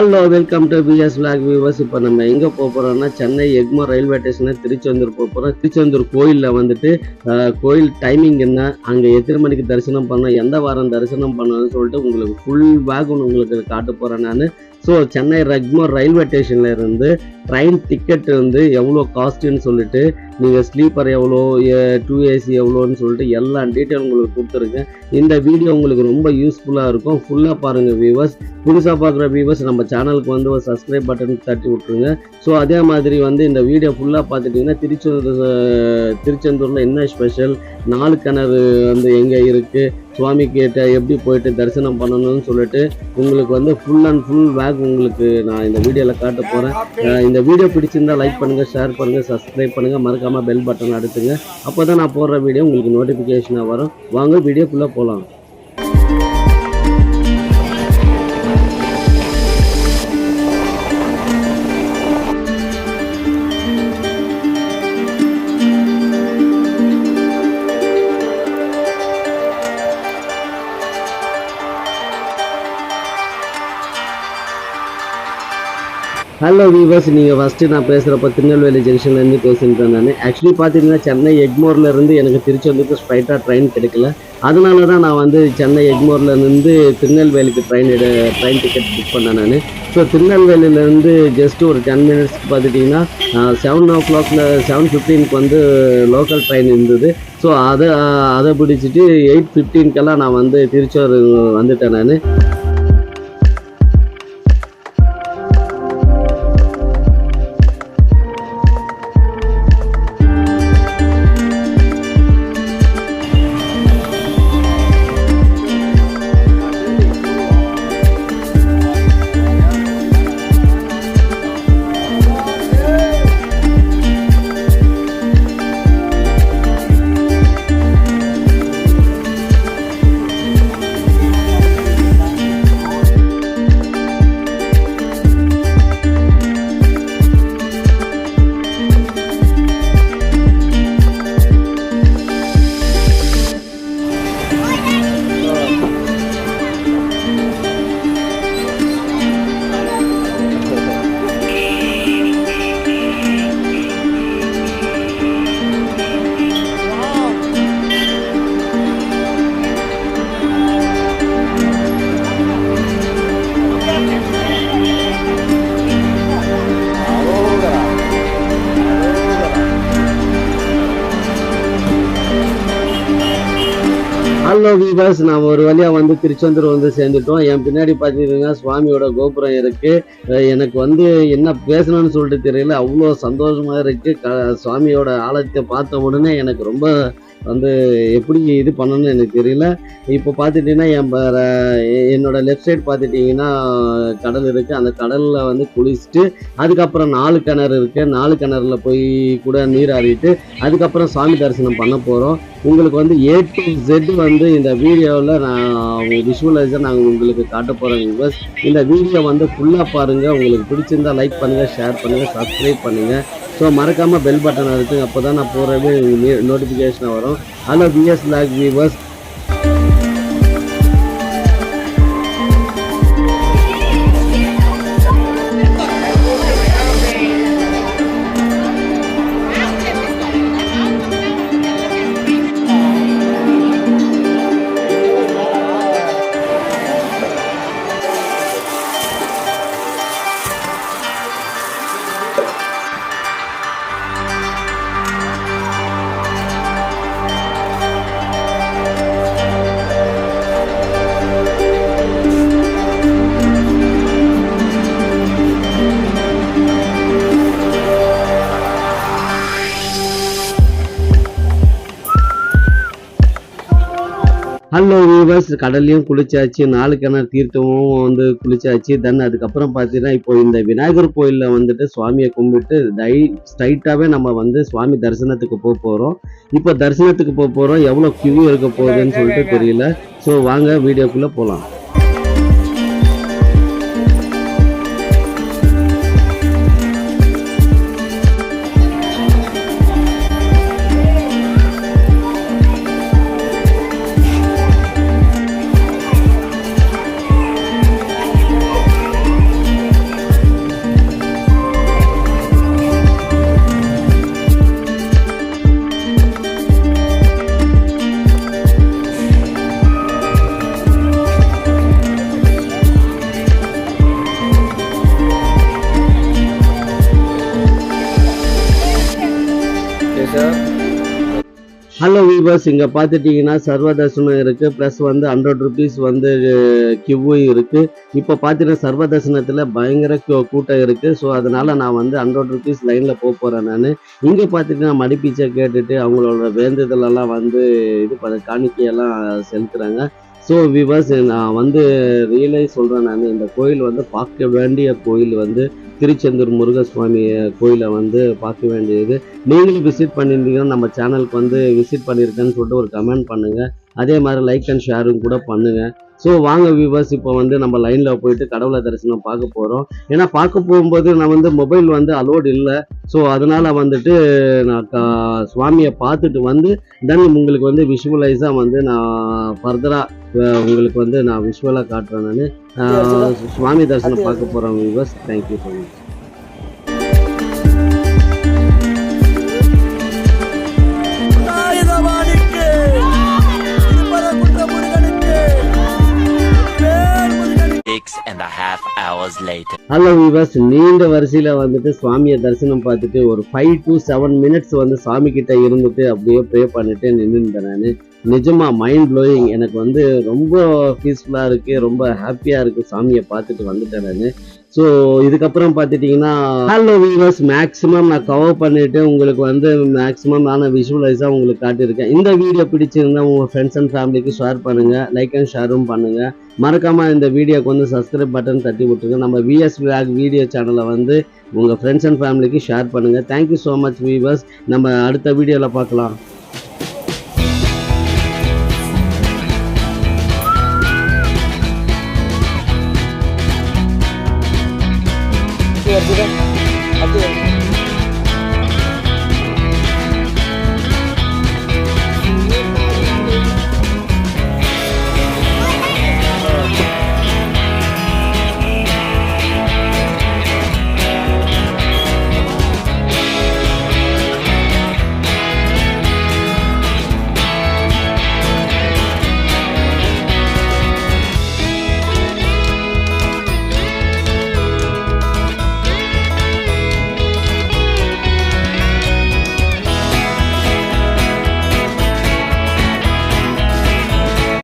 Hello welcome to PS vlog viewers. இப்போ நம்ம எங்கே போகிறோம்னா சென்னை எக்மோர் ரயில்வே ஸ்டேஷனில் திருச்செந்தூர் போகிறோம். திருச்செந்தூர் கோயிலில் வந்துட்டு கோயில் டைமிங் என்ன, அங்கே எத்தனை மணிக்கு தரிசனம் பண்ணோம், எந்த வாரம் தரிசனம் பண்ணணும்னு சொல்லிட்டு உங்களுக்கு ஃபுல் பேக் ஒன்று உங்களுக்கு காட்ட போகிறேன் நான். ஸோ சென்னை எக்மோர் ரயில்வே ஸ்டேஷனில் இருந்து ட்ரெயின் டிக்கெட் வந்து எவ்வளோ காஸ்ட்டுன்னு சொல்லிட்டு, நீங்கள் ஸ்லீப்பர் எவ்வளோ, 2AC எவ்வளோன்னு சொல்லிட்டு எல்லா டீட்டெயில் உங்களுக்கு கொடுத்துருக்கேன். இந்த வீடியோ உங்களுக்கு ரொம்ப யூஸ்ஃபுல்லாக இருக்கும். ஃபுல்லாக பாருங்கள் வியூவர்ஸ். புதுசாக பார்க்குற வியூவர்ஸ் நம்ம சேனலுக்கு வந்து ஒரு சப்ஸ்கிரைப் பட்டன் தட்டி விட்ருங்க. ஸோ அதே மாதிரி வந்து இந்த வீடியோ ஃபுல்லாக பார்த்துட்டிங்கன்னா திருச்செந்தூரில் என்ன ஸ்பெஷல், 4 கிணறு வந்து எங்கே இருக்குது, சுவாமி கிட்ட எப்படி போயிட்டு தரிசனம் பண்ணணும்னு சொல்லிட்டு உங்களுக்கு வந்து ஃபுல் அண்ட் ஃபுல் பேக் உங்களுக்கு நான் இந்த வீடியோவில் காட்ட போகிறேன். இந்த வீடியோ பிடிச்சிருந்தா லைக் பண்ணுங்கள், ஷேர் பண்ணுங்கள், சப்ஸ்கிரைப் பண்ணுங்கள், மறக்காமல் பெல் பட்டன் அழுத்துங்க. அப்போ தான் நான் போடுற வீடியோ உங்களுக்கு நோட்டிஃபிகேஷனாக வரும். வாங்க வீடியோ ஃபுல்லாக போகலாம். ஹலோ வீவர்ஸ், நீங்கள் ஃபஸ்ட்டு நான் பேசுகிறப்ப திருநெல்வேலி ஜங்ஷன்லேருந்து பேசியிருந்தேன் நான். ஆக்சுவலி பார்த்தீங்கன்னா சென்னை எக்மோர்லேருந்து எனக்கு திருச்செந்தூருக்கு ஸ்ட்ரைட்டாக ட்ரெயின் கிடைக்கல. அதனால தான் நான் வந்து சென்னை எக்மோர்லேருந்து திருநெல்வேலிக்கு ட்ரெயின் டிக்கெட் புக் பண்ணேன் நான். ஸோ திருநெல்வேலியிலேருந்து ஜஸ்ட் ஒரு 10 மினிட்ஸ்க்கு பார்த்துட்டிங்கன்னா 7 o'clock 7:15 வந்து லோக்கல் ட்ரெயின் இருந்தது. ஸோ அதை பிடிச்சிட்டு 8:15 நான் வந்து திருச்சூர் வந்துட்டேன் நான். ஹலோ வீவர்ஸ், நான் ஒரு வழியாக வந்து திருச்செந்தூர் வந்து சேர்ந்துட்டோம். என் பின்னாடி பார்த்தீங்கன்னா சுவாமியோட கோபுரம் இருக்குது. எனக்கு வந்து என்ன பேசணும்னு சொல்லிட்டு தெரியல, அவ்வளோ சந்தோஷமாக இருக்குது. சுவாமியோட ஆலயத்தை பார்த்த உடனே எனக்கு ரொம்ப வந்து எப்படி இது பண்ணணும்னு எனக்கு தெரியல. இப்போ பார்த்துட்டிங்கன்னா என்னோட லெஃப்ட் சைடு பார்த்துட்டிங்கன்னா கடல் இருக்குது. அந்த கடலில் வந்து குளிச்சுட்டு அதுக்கப்புறம் 4 கிணறு இருக்குது. 4 கிணறுல போய் கூட நீர் ஆறிட்டு அதுக்கப்புறம் சாமி தரிசனம் பண்ண போகிறோம். உங்களுக்கு வந்து A to Z வந்து இந்த வீடியோவில் நான் விஷுவலைஸாக நாங்கள் உங்களுக்கு காட்ட போகிறோம். இந்த வீடியோ வந்து ஃபுல்லாக பாருங்கள். உங்களுக்கு பிடிச்சிருந்தால் லைக் பண்ணுங்கள், ஷேர் பண்ணுங்கள், சப்ஸ்கிரைப் பண்ணுங்கள். ஸோ மறக்காமல் பெல் பட்டன் இருக்குது. அப்போ தான் நான் போகிறது நோட்டிஃபிகேஷனாக வரும். Hello PS vlog viewers. Hello viewers, கடல்லையும் குளிச்சாச்சு, 4 கிணறு தீர்த்தமும் வந்து குளிச்சாச்சு. தென் அதுக்கப்புறம் பார்த்தீங்கன்னா இப்போ இந்த விநாயகர் கோயிலில் வந்துட்டு சுவாமியை கும்பிட்டு ஸ்ட்ரைட்டாகவே நம்ம வந்து சுவாமி தரிசனத்துக்கு போகிறோம். இப்போ தரிசனத்துக்கு போகிறோம். எவ்வளோ கியூ இருக்க போகுதுன்னு சொல்லிட்டு தெரியல. ஸோ வாங்க வீடியோக்குள்ளே போகலாம். ஹலோ வீவர்ஸ், இங்கே பார்த்துட்டிங்கன்னா சர்வ தர்சனம் இருக்குது, ப்ளஸ் வந்து 100 ருபீஸ் வந்து கிவ்வும் இருக்குது. இப்போ பார்த்தீங்கன்னா சர்வ தர்சனத்தில் பயங்கர கூட்டம் இருக்குது. ஸோ அதனால் நான் வந்து 100 ருபீஸ் லைனில் போகிறேன். நான் இங்கே பார்த்துட்டிங்கன்னா மடிப்பீச்சை கேட்டுட்டு அவங்களோட வேண்டுதலெல்லாம் வந்து காணிக்கையெல்லாம் செலுத்துகிறாங்க. ஸோ விவர்ஸ், நான் வந்து ரியலைஸ் சொல்கிறேன். நான் இந்த கோயில் வந்து பார்க்க வேண்டிய கோயில் வந்து திருச்செந்தூர் முருகசுவாமி கோயிலை வந்து பார்க்க வேண்டியது. நீங்களும் விசிட் பண்ணியிருந்தீங்கன்னா நம்ம சேனலுக்கு வந்து விசிட் பண்ணியிருக்கேன்னு சொல்லிட்டு ஒரு கமெண்ட் பண்ணுங்கள். அதே மாதிரி லைக் அண்ட் ஷேரும் கூட பண்ணுங்கள். ஸோ வாங்க வியூவர்ஸ், இப்போ வந்து நம்ம லைனில் போயிட்டு கடவுளை தரிசனம் பார்க்க போகிறோம். ஏன்னா பார்க்க போகும்போது நான் வந்து மொபைல் வந்து அலோடு இல்லை. ஸோ அதனால் வந்துட்டு நான் சுவாமியை பார்த்துட்டு வந்து தென் உங்களுக்கு வந்து விஷுவலைஸாக வந்து நான் ஃபர்தராக உங்களுக்கு வந்து நான் விஷுவலாக காட்டுறேன். நான் சுவாமி தரிசனம் பார்க்க போகிறேன் viewers. Thank you so much. Hello viewers, நீண்ட வரிசையில் வந்துட்டு சுவாமியை தரிசனம் பார்த்துட்டு ஒரு 5 to 7 மினிட்ஸ் வந்து சாமி கிட்ட இருந்துட்டு அப்படியே ப்ரே பண்ணிட்டு நின்றுட்டேன். நான் நிஜமா மைண்ட் ப்ளோயிங். எனக்கு வந்து ரொம்ப பீஸ்ஃபுல்லாக இருக்குது, ரொம்ப ஹாப்பியாக இருக்குது. சாமியை பார்த்துட்டு வந்துட்டேன் நான். ஸோ இதுக்கப்புறம் பார்த்துட்டிங்கன்னா ஹலோ வியூவர்ஸ், மேக்ஸிமம் நான் கவர் பண்ணிவிட்டு உங்களுக்கு வந்து மேக்ஸிமம் நான் விஷுவலைஸாக உங்களுக்கு காட்டியிருக்கேன். இந்த வீடியோ பிடிச்சிருந்தா உங்கள் ஃப்ரெண்ட்ஸ் அண்ட் ஃபேமிலிக்கு ஷேர் பண்ணுங்கள், லைக் அண்ட் ஷேரும் பண்ணுங்கள். மறக்காமல் இந்த வீடியோக்கு வந்து சப்ஸ்கிரைப் பட்டன் தட்டி விட்டுருங்க. நம்ம விஎஸ் விளாக் வீடியோ சேனலை வந்து உங்கள் ஃப்ரெண்ட்ஸ் அண்ட் ஃபேமிலிக்கு ஷேர் பண்ணுங்கள். Thank you so much viewers. நம்ம அடுத்த வீடியோவில் பார்க்கலாம். Hati